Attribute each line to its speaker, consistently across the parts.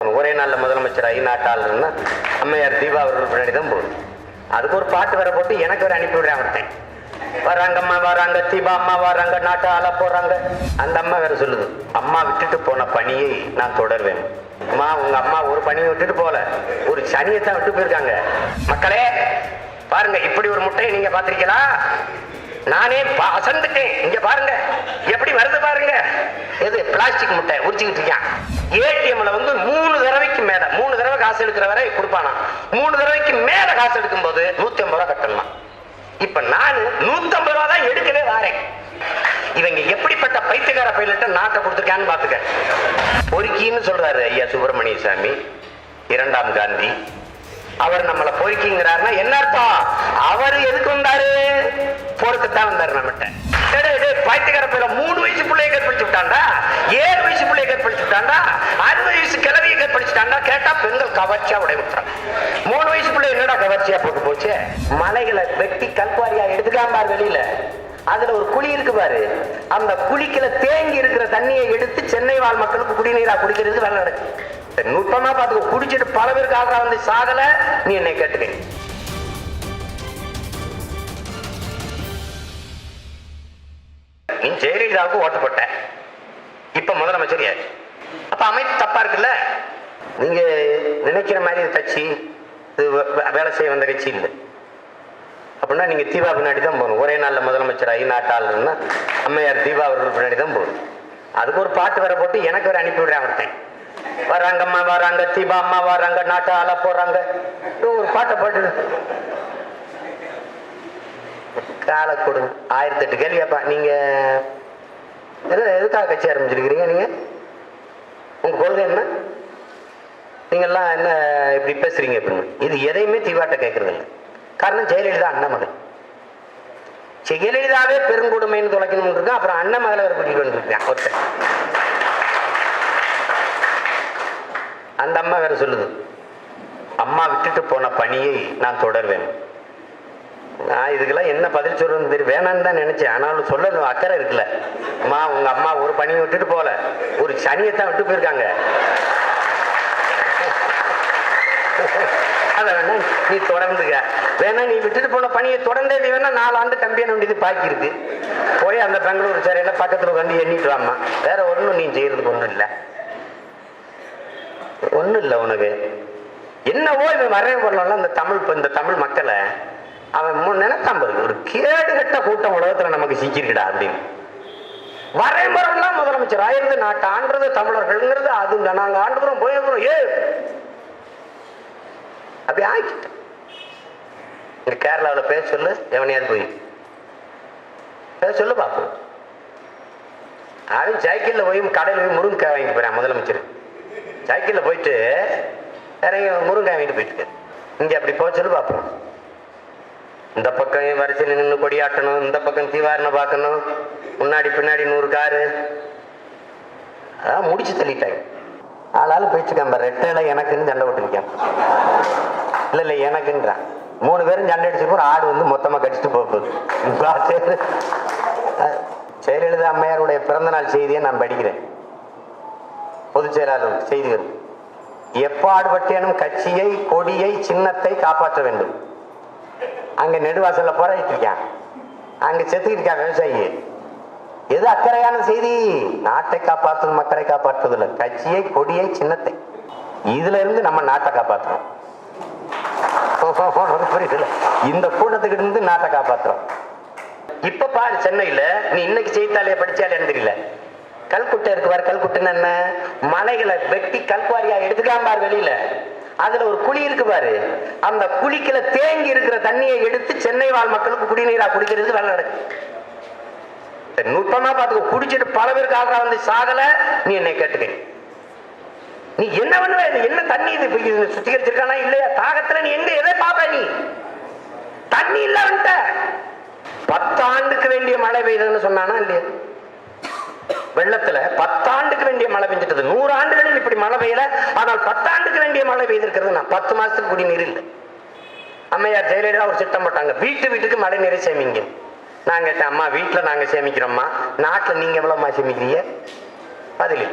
Speaker 1: ஒரே நாளில் முதலமைச்சராகி நாட்டாளர்னா அம்மையார் தீபா அவர்கள் பின்னாடி தான் போகுது. அதுக்கு ஒரு பாட்டு வேற போட்டு எனக்கு வேற அனுப்பி விடுறேன். அவர்த்தேன் வராங்க அம்மா வராங்க, தீபா அம்மா வராங்க, நாட்டை ஆள போறாங்க. அந்த அம்மா வேற சொல்லுது, அம்மா விட்டுட்டு போன பணியை நான் தொடர்வேன். அம்மா உங்க அம்மா ஒரு பணியை விட்டுட்டு போல, ஒரு சனியை தான் விட்டு போயிருக்காங்க. மக்களே பாருங்க, இப்படி ஒரு முட்டையை நீங்க பாத்திருக்கீங்களா? நானே அசந்துட்டேன். இங்க பாருங்க எப்படி வருது பாருங்க. எது பிளாஸ்டிக் முட்டை உரிச்சுக்கிட்டு இருக்கான். ஏடிஎம்ல வந்து 3 தடவைக்கு மேல 3 தடவை காசு எடுக்கிற வரை கொடுப்பானா. 3 தடவைக்கு மேல காசு எடுக்கும் போது 150 ரூபாய் கட்டலாம். இப்ப நான் 150 ரூபாய் தான் எடுக்கவே வாரேன். இவங்க எப்படிப்பட்ட பைத்தியக்கார பைலட்ட நாட்டை கொடுத்துருக்கான்னு பாத்துக்க. பொறுக்கின்னு சொல்றாரு ஐயா சுப்பிரமணிய சாமி, 2ஆம் காந்தி. அவர் நம்மளை பொறுக்கிங்கிறாருன்னா என்ன அர்த்தம்? அவர் எதுக்கு வந்தாரு? போருக்குத்தான் வந்தாரு. நம்மகிட்ட பைத்தியக்கார பையில 3 வயசு பிள்ளைய கற்பழிச்சு விட்டாண்டா, 7 வயசு பிள்ளைய கற்பழிச்சு விட்டாண்டா, 60 வயசு கிழவியை கற்பழிச்சுட்டாண்டா. கேட்டா பெண்கள் கவர்ச்சியா உடைய விட்டுறாங்க. 3 வயசு பிள்ளை என்னடா கவர்ச்சியா போட்டு போச்சு? மலைகளை வெட்டி கல்குவாரியா எடுத்துக்காம வெளியில அதுல ஒரு குழி இருக்கு பாரு, அந்த குழிக்குள்ள தேங்கி இருக்கிற தண்ணியை எடுத்து சென்னை வாழ் மக்களுக்கு குடிநீரா குடிக்கிறது வேலை நடக்குது. நுட்பமா பார்த்து குடிச்சிட்டு பல பேருக்கு ஆகிறா வந்து சாகல. நீ என்னை கேட்டுக்க. நீ ஜெயலலிதாவுக்கு ஓட்டு போட்ட, இப்ப முதலமைச்சர் யாரு? அப்ப அமைப்பு தப்பா இருக்குல்ல? நீங்க நினைக்கிற மாதிரி கட்சி வேலை செய்ய வந்த கட்சி இல்லை. அப்படின்னா நீங்க தீபா பின்னாடி தான் போகணும். ஒரே நாளில் முதலமைச்சராகி நாட்டாளர்னா அம்மையார் தீபா அவர்கள் பின்னாடி தான் போகணும். அதுக்கு ஒரு பாட்டு வேற போட்டு எனக்கு வேற அனுப்பி விடுறேன். அவர்த்தேன் வராங்க அம்மா வராங்க, தீபா அம்மா வராங்க, நாட்டை ஆள போறாங்க. ஒரு பாட்டை போட்டு காலை கொடுங்க. 1008 கேள்வி கேட்பா. நீங்க எதுக்காக கட்சி ஆரம்பிச்சிருக்கிறீங்க? நீங்க உங்க கொள்கை என்ன? நீங்க எல்லாம் என்ன இப்படி பேசுறீங்க? இது எதையுமே தீபாட்ட கேட்கறது இல்லை. காரணம் ஜெயலலிதா அண்ணன் மகள். ஜெயலலிதாவே பெருங்கொடுமைன்னு தொலைக்கணும் இருக்கா, அப்புறம் அண்ணன் மகளை ஒரு கூட்டிட்டு வந்துருக்கேன் ஒருத்தர். அந்த அம்மா வேற சொல்லுது, அம்மா விட்டுட்டு போன பணியை நான் தொடர்வேன். நான் இதுக்கெல்லாம் என்ன பதில் சொல்றதுன்னு தெரியும், வேணான்னு தான் நினைச்சேன். ஆனாலும் சொல்ல அக்கறை இருக்குல்ல. அம்மா உங்க அம்மா ஒரு பணியை விட்டுட்டு போல, ஒரு சனியைத்தான் விட்டு போயிருக்காங்க. அத வேணா நீ தொடர்ந்துக்க. வேணா நீ விட்டுட்டு போன பணியை தொடர்ந்தே நீ வேணா 4 ஆண்டு கம்பியான வேண்டியது பாக்கி இருக்கு. போய் அந்த பெங்களூர் சிறையில பக்கத்துல உட்காந்து எண்ணிட்டு வாமா. வேற ஒன்றும் நீ செய்யறதுக்கு ஒன்றும் இல்லை. ஒன்றும் இல்லை உனக்கு. என்னவோ இவன் வரைய போடலாம். இந்த தமிழ் மக்களை அவன் நினைத்தான் பாரு, ஒரு கேடு கட்ட கூட்டம் உலகத்துல நமக்கு சிக்கிருக்குடா அப்படின்னு. வரைமுறைலாம் முதலமைச்சர் ஆயிருந்து நாட்டை ஆண்டுறது தமிழர்கள்ங்கிறது அது நாங்க ஆண்டுறோம் போயிருக்கிறோம். அப்படி ஆக்கிட்டோம். இங்க கேரளாவில் பேச சொல்லு, எவனையாவது போய் பேச சொல்லு பார்ப்போம். அவன் சைக்கிளில் போய் கடையில் போய் முருங்கைக்காய் வாங்கிட்டு போறான் முதலமைச்சர். சைக்கிளில் போயிட்டு இறங்கி முருங்கைக்காய் வாங்கிட்டு போயிட்டு இருக்க. இங்கே அப்படி போக சொல்லு பார்ப்போம். இந்த பக்கம் வரிசையில் நின்று கொடியாட்டணும், இந்த பக்கம் தீவாரணை பார்க்கணும், முன்னாடி பின்னாடி 100 காரு. அதான் முடிச்சு தள்ளிட்டாங்க. ஆளாலும் போயிட்டுருக்கான். ரெட்டையில எனக்குன்னு சண்டை விட்டுருக்கான். இல்லை எனக்குன்றான். 3 பேரும் சண்டை அடிச்சு ஆடு வந்து மொத்தமாக கடிச்சிட்டு போகுது. ஜெயலலிதா அம்மையாருடைய பிறந்த நாள் செய்தியை நான் படிக்கிறேன். பொதுச் செயலாளர் செய்திகள். எப்பாடுபட்டேனும் கட்சியை, கொடியை, சின்னத்தை காப்பாற்ற வேண்டும். அங்க நெடுவாசல்ல போராடிட்டு இருக்கான், அங்க செத்துக்கிட்டு இருக்கான் விவசாயி. எது அக்கறையான செய்தி? நாட்டை காப்பாற்றுவது, மக்களை காப்பாற்றுவதில்லை, கட்சியை, கொடியை, சின்னத்தை. இதுல இருந்து நம்ம நாட்டை காப்பாற்றுறோம். புரியுதுல? இந்த கூட்டத்துக்கிட்ட இருந்து நாட்டை காப்பாற்றுறோம். இப்ப பாரு, சென்னையில நீ இன்னைக்கு செய்தித்தாளைய படிச்சாலே தெரியல, கல்குட்டை இருக்கு பாரு. கல்குட்டைன்னு என்ன? மலைகளை வெட்டி கல்குவாரியா எடுத்துக்காம பாரு வெளியில. அதுல ஒரு குழி இருக்கு பாரு, அந்த குழிக்குள்ள தேங்கி இருக்கிற தண்ணியை எடுத்து சென்னை வாழ் மக்களுக்கு குடிநீரா குடிக்கிறது வேலை நடக்குது. நுட்பமா பார்த்து குடிச்சிட்டு பல பேருக்கு ஆகிறா வந்து சாகல. நீ என்னை கேட்டுக்க. நீ என்ன பண்ணுவ? என்ன தண்ணி இது சுத்திகரிச்சிருக்கானா இல்லையா? தாகத்துல நீ எங்க எதை பாப்ப? நீ தண்ணி இல்ல வந்துட்ட. 10 ஆண்டுக்கு வேண்டிய மழை பெய்யுதுன்னு சொன்னானா இல்லையா? வெள்ளத்துல 10 ஆண்டுக்கு வேண்டிய மழை பெஞ்சிட்டது. 100 ஆண்டுகளில் இப்படி மழை பெய்யல. ஆனால் 10 ஆண்டுக்கு வேண்டிய மழை பெய்திருக்கிறது. நான் 10 மாசத்துக்கு குடிநீர் இல்லை. அம்மையார் ஜெயலலிதா ஒரு திட்டம் போட்டாங்க, வீட்டுக்கு மழை நீரை சேமிங்க. நான் கேட்டேன், அம்மா வீட்டுல நாங்க சேமிக்கிறோம்மா, நாட்டுல நீங்க எவ்வளவுமா சேமிக்கிறீங்க? பதில்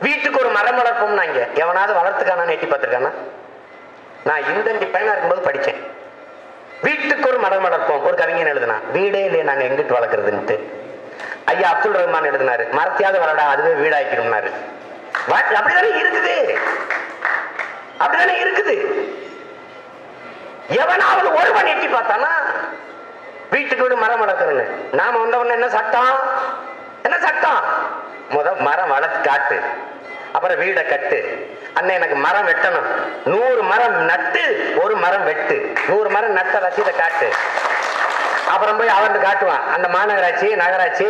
Speaker 1: வீட்டுக்கு ஒரு மரம் வளர்ப்போம்னாங்க. எவனாவது வளர்த்துக்கான எட்டி பார்த்துருக்கானா? நான் இந்தண்டி பையனா இருக்கும்போது படிச்சேன். வீட்டுக்கு ஒரு மரம் வளர்ப்போம். ஒரு கவிஞன் எழுதுனா, வீடே இல்லையே நாங்க எங்கிட்டு வளர்க்கறதுன்ட்டு. ஐயா அப்துல் ரஹ்மான் எழுதினாரு, மரத்தையாவது வளடா, அதுவே வீடாக்கிடும்னாரு. அப்படிதானே இருக்குது, அப்படிதானே இருக்குது. எவனாவது ஒருவன் எட்டி பார்த்தானா வீட்டுக்கு வீடு மரம் வளர்க்கறேன்னு? நாம வந்தவன என்ன சட்டம்? என்ன சட்டம்? மரம் வளர்த்து காட்டு, அப்புறம் வீடை கட்டு. அண்ணன் எனக்கு மரம் வெட்டணும், 100 மரம் நட்டு 1 மரம் வெட்டு, 100 மரம் நட்ட ரசீதை காட்டு. அப்புறம் போய் அவர்கிட்ட காட்டுவான். அந்த மாநகராட்சி, நகராட்சி,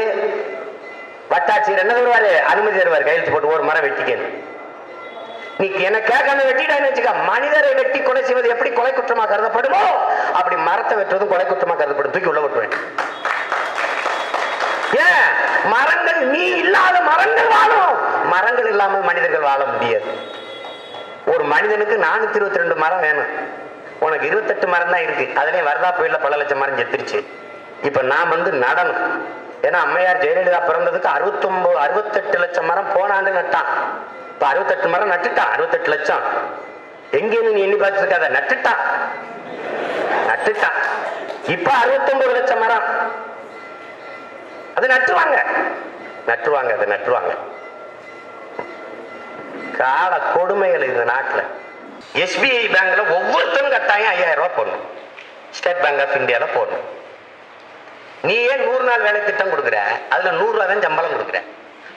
Speaker 1: வட்டாட்சியர் என்ன தருவாரு? அனுமதி தருவார், கையெழுத்து போட்டு 1 மரம் வெட்டிக்கணும். நீ என்ன கேட்காம வெட்டிட்டான்னு வச்சுக்க, மனிதரை வெட்டி கொலை செய்வது எப்படி கொலை குற்றமா கருதப்படுமோ அப்படி மரத்தை வெட்டுவதும் கொலை குற்றமா கருதப்படும். தூக்கி உள்ள விட்டுவேன். ஏன்? மரங்கள், நீ இல்லாத மரங்கள் வாழும். மரங்கள் இல்லாமல் மனிதர்கள் வாழ முடியாது. ஒரு மனிதனுக்கு 422 மரம் வேணும். உனக்கு 28 மரம் தான் இருக்கு. அதுலயும் வரதா புயல்ல பல லட்சம் மரம் செத்துருச்சு. இப்ப நான் நடனம், ஏன்னா அம்மையார் ஜெயலலிதா பிறந்ததுக்கு 68 லட்சம் மரம் போன ஆண்டு நட்டான். இப்ப 68 மரம் நட்டுட்டான். 68 லட்சம் எங்கேன்னு நீ எண்ணி பார்த்துருக்காத, நட்டுட்டான். இப்ப 69 லட்சம் மரம். அது நட்டுவாங்க. கால கொடுமைகள் இந்த நாட்டுல. SBI பேங்க்ல ஒவ்வொருத்தரும் கட்டாயம் 5000 ரூபாய் போடணும். ஸ்டேட் பேங்க் ஆஃப் இந்தியால போடணும். நீ ஏன் 100 நாள் வேலை திட்டம் கொடுக்குற? அதுல 100 ரூபாய் தான் சம்பளம் கொடுக்குற.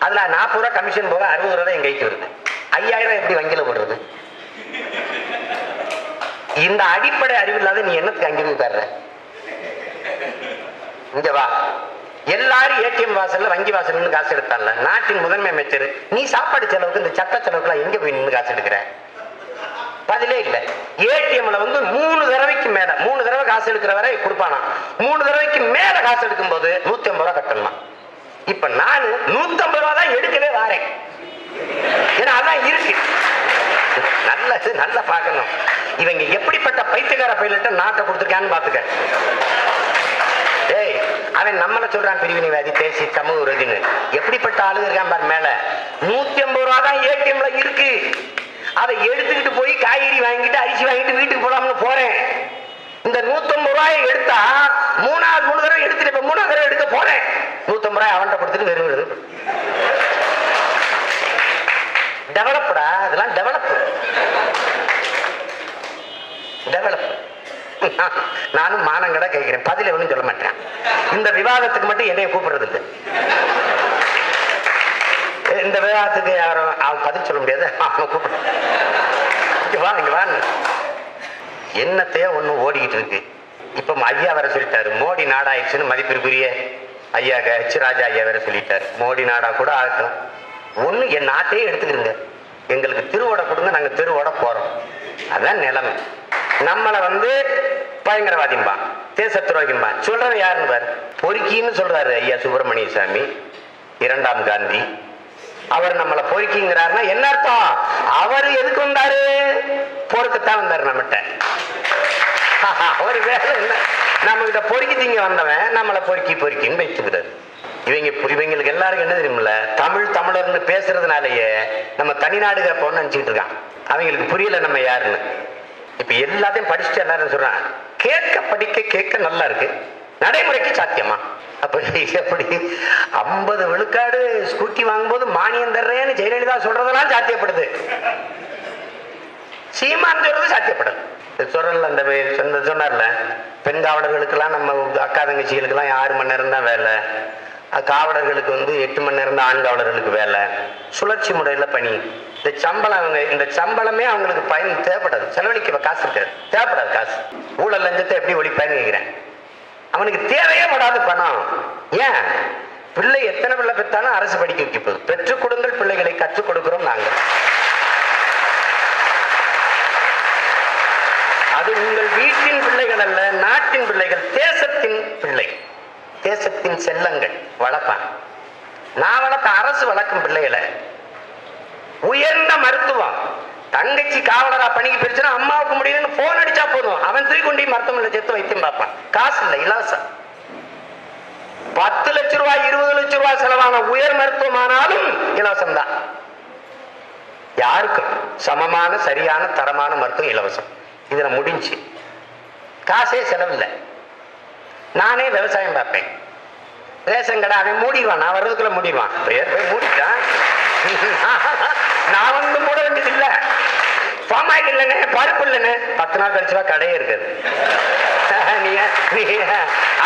Speaker 1: அதுல 40 ரூபாய் கமிஷன் போக 60 ரூபாய் என் கைக்கு வருது. 5000 எப்படி வங்கியில போடுறது? இந்த அடிப்படை அறிவு இல்லாத நீ என்னத்துக்கு அங்கிருந்து தர்ற? இங்க வா, எல்லாரும் ஏடிஎம் வாசல்ல வங்கி வாசல் காசு எடுத்தால. நாட்டின் முதன்மை அமைச்சர், நீ சாப்பாடு செலவுக்கு இந்த சட்ட செலவுக்கு எங்க போய் நின்று காசு எடுக்கிற? பதிலே இல்லை. ஏடிஎம்ல 3 தடவைக்கு மேல, 3 தடவை காசு எடுக்கிற வரை கொடுப்பானா, 3 தடவைக்கு மேல காசு எடுக்கும் போது 150 ரூபாய் கட்டணுமா. இப்ப நான் 150 ரூபாய் தான் எடுக்கவே வாரேன். ஏன்னா அதான் இருக்கு. நல்லா பார்க்கணும். இவங்க எப்படிப்பட்ட பைத்தியக்கார பைலட்ட நாட்டை கொடுத்துருக்கான்னு பாத்துக்க. ஏய், அவன் நம்மள சொல்றான் பிரிவினைவாதி, தேசிய சமூக விரோதின்னு. எப்படிப்பட்ட ஆளு இருக்கான் பாரு. மேல 150 ரூபாய் தான் ஏடிஎம்ல இருக்கு. அதை எடுத்துக்கிட்டு போய் காய்கறி வாங்கிட்டு அரிசி வாங்கிட்டு வீட்டுக்கு போலாம்னு போறேன். இந்த 150 ரூபாயை எடுத்தா 3 தடவை எடுத்துட்டு, இப்ப 3ஆவது தடவை எடுக்க போறேன். 150 ரூபாய் அவன்கிட்ட கொடுத்துட்டு வெறும் விடுது. டெவலப்டா, இதெல்லாம் டெவலப். நானும் மானங்கட கேட்கிறேன், பதில ஒன்றும் சொல்ல மாட்டேன். இந்த விவாதத்துக்கு மட்டும் என்னைய கூப்பிடுறது இல்லை. இந்த விவாதத்துக்கு யாரும் அவன் பதில் சொல்ல முடியாது. அவன் கூப்பிடு, இங்க வா. என்னத்தையோ ஒண்ணு ஓடிக்கிட்டு இருக்கு. இப்ப ஐயா வேற சொல்லிட்டாரு, மோடி நாடாயிடுச்சுன்னு. மதிப்பிற்குரிய ஐயா ஹெச் ராஜா ஐயா வேற சொல்லிட்டாரு, மோடி நாடா கூட ஆகட்டும், ஒண்ணு என் நாட்டையே எடுத்துக்கிறீங்க, எங்களுக்கு திருவோட கொடுங்க, நாங்க திருவோட போறோம். அதான் நிலைமை. நம்மளை பயங்கரவாதிம்பா, தேச துரோகிம்பா. சொல்றது யாருன்னு பாரு. பொறுக்கின்னு சொல்றாரு ஐயா சுப்பிரமணிய சாமி, 2ஆம் காந்தி. அவர் நம்மளை பொறுக்கிங்கிறாருன்னா என்ன அர்த்தம்? அவர் எதுக்கு வந்தாரு? பொறுக்கத்தான் வந்தாரு நம்மகிட்ட. அவர் வேலை என்ன? நம்ம கிட்ட பொறுக்கி திங்க வந்தவன் நம்மளை பொறுக்கின்னு வைத்துக்கிறாரு. இவங்களுக்கு எல்லாருக்கும் என்ன தெரியுமில்ல, தமிழர்னு பேசுறதுனாலயே நம்ம தனிநாடு கேட்போம்னு நினைச்சுட்டு இருக்கான். அவங்களுக்கு புரியல நம்ம யாருன்னு. இப்ப எல்லாத்தையும் படிச்சுட்டு எல்லாரும் சொல்றான், கேட்க நல்லா இருக்கு, நடைமுறைக்கு சாத்தியமா? அப்ப எப்படி 50 விழுக்காடு ஸ்கூட்டி வாங்கும்போது மானியம் தர்றேன்னு ஜெயலலிதா சொல்றதெல்லாம் சாத்தியப்படுது, சீமான் சொல்றது சாத்தியப்படுது. சொல்றல அந்த சொன்னார்ல, பெண் காவலர்களுக்கெல்லாம் நம்ம அக்கா தங்கச்சிகளுக்கெல்லாம் 6 மணி நேரம் தான் வேலை, காவலர்களுக்கு 8 மணி நேரம் தான் ஆண் காவலர்களுக்கு வேலை, சுழற்சி முறையில பணி. இந்த சம்பளமே அவங்களுக்கு பயன் தேவைப்படாது, செலவழிக்க காசு இருக்காது, தேவைப்படாது காசு. ஊழல் லஞ்சத்தை எப்படி ஒழிப்பான்னு கேட்கிறேன். அவனுக்கு தேவையே படாத பணம். ஏன்? பிள்ளை எத்தனை பிள்ளை பெற்றாலும் அரசு படிக்க வைக்க போகுது. பெற்றுக் கொடுங்கள், பிள்ளைகளை கற்றுக் கொடுக்கிறோம் நாங்கள். அது உங்கள் வீட்டின் பிள்ளைகள் அல்ல, நாட்டின் பிள்ளைகள், தேசத்தின் பிள்ளை, தேசத்தின் செல்லங்கள் வளர்ப்பான். நான் வளர்த்த அரசு வளர்க்கும் பிள்ளைகளை. உயர்ந்த மருத்துவம், தங்கச்சி காவலரா பணிக்கு போயிடுச்சுன்னா அம்மாவுக்கு முடியலன்னு போன் அடிச்சா போதும், அவன் தூக்கி கொண்டு மருத்துவமனையில சேர்த்து வைத்தியம் பார்ப்பான். காசு இல்லை, இலவசம். 10 லட்சம் ரூபாய் 20 லட்சம் ரூபாய் செலவான உயர் மருத்துவமானாலும் இலவசம் தான். யாருக்கும் சமமான சரியான தரமான மருத்துவம் இலவசம். இதுல முடிஞ்சு காசே செலவில்லை. நானே விவசாயம் பார்ப்பேன். ரேஷன் கடை அவன் மூடிடுவான், நான் வர்றதுக்குள்ள மூடிடுவான். பேர் போய் மூடிட்டான். நான் வந்து மூட வேண்டியது இல்லை. பாம் ஆயில் இல்லைன்னு, பருப்பு இல்லைன்னு 10 நாள் கழிச்சுவா கடையே இருக்குது.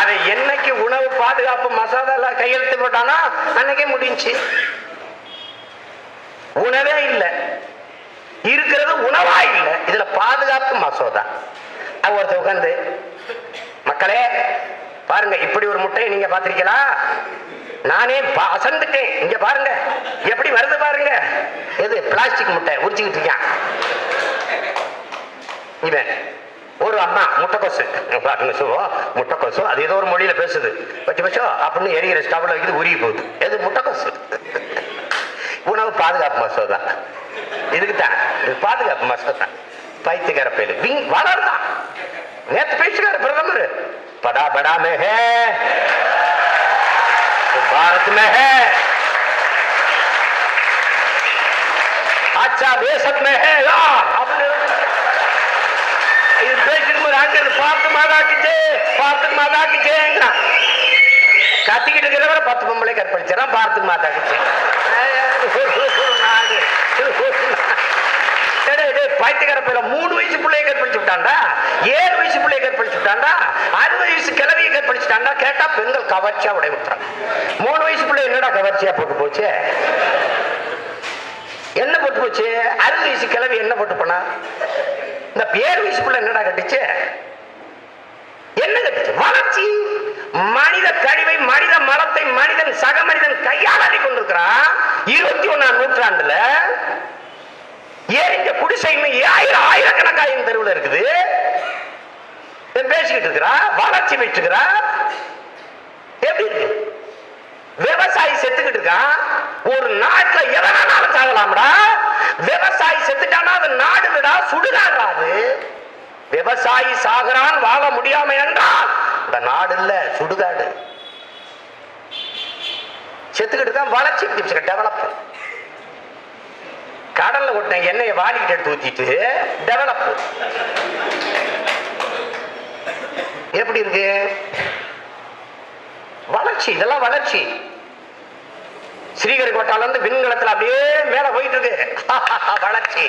Speaker 1: அதை என்னைக்கு உணவு பாதுகாப்பு மசோதா கையெழுத்து போட்டானா அன்னைக்கே முடிஞ்சு. உணவே இல்லை, இருக்கிறது உணவா இல்லை, இதுல பாதுகாப்பு மசோதா. ஒருத்தர் உட்கார்ந்து, மக்களே பாருங்க, இப்படி ஒரு முட்டையை நீங்க பாத்திருக்கீங்களா? நானே அசந்துட்டேன், இங்க பாருங்க எப்படி வருது பாருங்க. எது? பிளாஸ்டிக் முட்டை உரிச்சுக்கிட்டு இருக்கான் இவன். ஒரு அம்மா முட்டைக்கோசு பாருங்க, முட்டைக்கோசு அது ஏதோ ஒரு மொழியில பேசுது. பச்சை பச்சோ அப்படின்னு எரிகிற ஸ்டவ்ல வைக்கிறது, உருகி போகுது. எது? முட்டைக்கோசு. உணவு பாதுகாப்பு மசோதா இதுக்குத்தான், பாதுகாப்பு மசோதா. பைத்தியக்கார பேரு வளர்தான். நேற்று பேசுகிறார் பிரதமர், படா படா மே ஹே, பாரத் மே ஹே, अच्छा देशत में है அப்படின்னு இது பேசிக்கும்போது அங்க பார்த்து மாதாக்கு ஜெயங்க கத்திக்கிட்டு இருக்கிறவரை 10 பொம்பளை கற்பழிச்சா பார்த்து மாதாக்கு பைத்தியக்கார பேர 3 வயசு பிள்ளைய கற்பழிச்சு விட்டாண்டா, 7 வயசு பிள்ளைய கற்பழிச்சு விட்டாண்டா, 60 வயசு கிழவியை கற்பழிச்சுட்டாண்டா. கேட்டா பெண்கள் கவர்ச்சியா உடைய விட்டுறாங்க. 3 வயசு பிள்ளை என்னடா கவர்ச்சியா போட்டு போச்சு? என்ன போட்டு போச்சு? 60 வயசு கிழவி என்ன போட்டு போனா? இந்த 7 வயசு பிள்ளை என்னடா கட்டுச்சு? என்ன கட்டுச்சு? வளர்ச்சி. மனித கழிவை, மனித மலத்தை மனிதன் சக மனிதன் கையால் அள்ளி கொண்டிருக்கிறான். 21ஆம் நூற்றாண்டுல ஏறிஞ்ச குடிசை ஆயிரக்கணக்காயிரம் தெருவில் இருக்குது. பேசிக்கிட்டு இருக்கிறா, வளர்ச்சி வச்சுக்கிறா. எப்படி இருக்கு? விவசாயி செத்துக்கிட்டு இருக்கான். ஒரு நாட்டுல எதனாலும் சாகலாம்டா. விவசாயி செத்துட்டானா அது நாடுடா, சுடுகாடு. விவசாயி சாகுறான் வாழ முடியாம என்றால் இந்த நாடு இல்ல, சுடுகாடு. செத்துக்கிட்டு இருக்கான். வளர்ச்சி டெவலப். கடல்ல ஒட்டின எண்ணெயை வாளிக்கிட்டு எடுத்து ஊத்திட்டு டெவலப். எப்படி இருக்கு? வளர்ச்சி. இதெல்லாம் வளர்ச்சி. ஸ்ரீஹரிகோட்டால இருந்து விண்கலத்துல அப்படியே மேல போயிட்டு இருக்கு. வளர்ச்சி.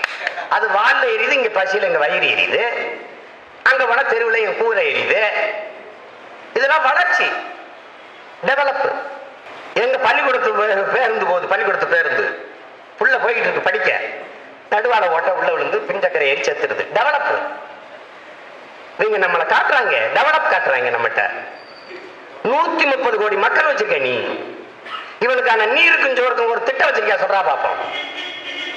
Speaker 1: அது வால்ல எரியுது, இங்க பசியில இங்க வயிறு எரியுது, அங்க வன தெருவில் இங்க கூரை எரியுது. இதெல்லாம் வளர்ச்சி, டெவலப். எங்க பள்ளிக்கூடத்து பேருந்து புள்ள போய்கிட்டு இருக்கு படிக்க, நடுவால ஓட்ட உள்ள விழுந்து பின்சக்கரை எரி செத்துருது. டெவலப். நீங்க நம்மளை காட்டுறாங்க, டெவலப் காட்டுறாங்க நம்மகிட்ட. 130 கோடி மக்கள் வச்சிருக்க நீ, இவனுக்கான நீருக்கும் சோறுக்கும் ஒரு திட்டம் வச்சிருக்கியா? சொல்றா பாப்போம்.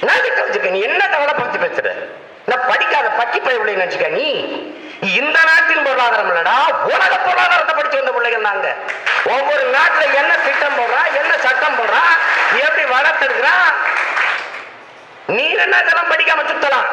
Speaker 1: நான் திட்டம் வச்சிருக்க, நீ என்ன டெவலப் பத்தி பேசுற? நான் படிக்காத பட்டி பயிர்களை நினைச்சுக்க நீ. இந்த நாட்டின் பொருளாதாரம் இல்லடா, உலக பொருளாதாரத்தை படிச்சு வந்த பிள்ளைகள் நாங்க. ஒவ்வொரு நாட்டுல என்ன திட்டம் போடுறா, என்ன சட்டம் போடுறா, எப்படி வளர்த்தெடுக்கிறா. நீ என்ன இதெல்லாம் படிக்காம சுத்தலாம்.